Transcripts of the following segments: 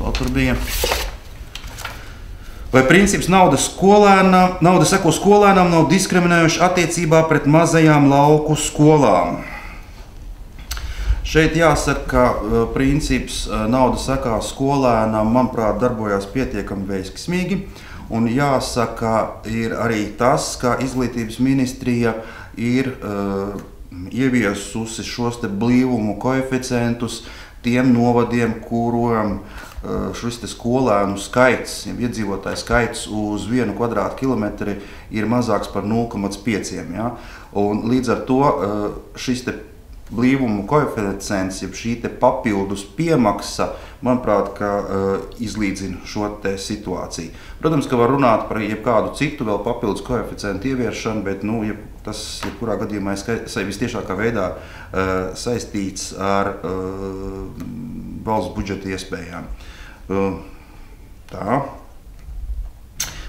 vēl tur bija. Vai princips nauda seko skolēnam nav diskriminējuši attiecībā pret mazajām lauku skolām? Šeit jāsaka, ka princips nauda sekā skolēnam, manuprāt, darbojās pietiekami veiksmīgi. Un jāsaka, ir arī tas, ka izglītības ministrija ir ieviesusi šos te blīvumu koeficientus tiem novadiem, kuriem šis te skolēnu skaits, iedzīvotāju skaits uz 1 kvadrātkilometri ir mazāks par 0,5. Ja? Un līdz ar to šis te blīvumu koeficients, jeb šī te papildus piemaksa, manuprāt, ka izlīdzina šo te situāciju. Protams, ka var runāt par jebkādu citu vēl papildus koeficientu ieviešanu, bet tas jebkurā gadījumā ir vistiešākā veidā saistīts ar valsts budžeta iespējām. Tā.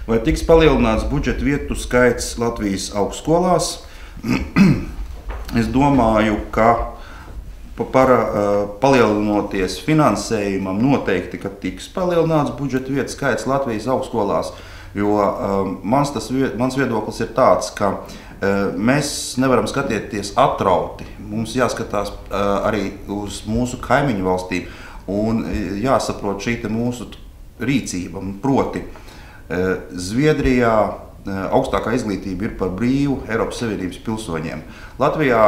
Vai tiks palielināts budžeta vietu skaits Latvijas augstskolās? Es domāju, ka palielinoties finansējumam noteikti, ka tiks palielināts budžeta vietu skaits Latvijas augstskolās, jo mans viedoklis ir tāds, ka mēs nevaram skatīties atrauti. Mums jāskatās arī uz mūsu kaimiņu valstīm un jāsaprot šī te mūsu rīcība. Proti, Zviedrijā augstākā izglītība ir par brīvu Eiropas Savienības pilsoņiem. Latvijā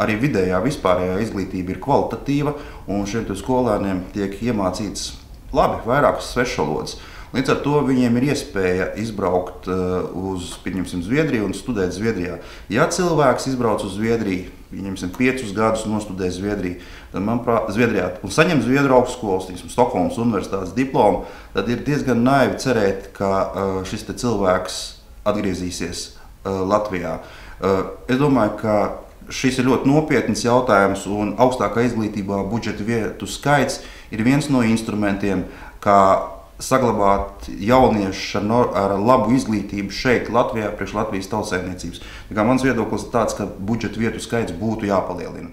arī vidējā vispārējā izglītība ir kvalitatīva, un šiem skolēniem tiek iemācīts labi vairākas svešvalodas. Līdz ar to viņiem ir iespēja izbraukt uz, pieņemsim, Zviedriju un studēt Zviedrijā. Ja cilvēks izbrauc uz Zviedriju, pieņemsim, 5 gadus nostudē Zviedrijā, un saņem Zviedru augstskolas, Stokholmas universitātes diplomu, tad ir diezgan naivi cerēt, ka šis te cilvēks atgriezīsies Latvijā. Es domāju, ka šis ir ļoti nopietns jautājums, un augstākā izglītībā budžeta vietu skaits ir viens no instrumentiem, kā saglabāt jauniešus ar labu izglītību šeit, Latvijā, priekš Latvijas tautsaimniecības. Mans viedoklis ir tāds, ka budžeta vietu skaits būtu jāpalielina.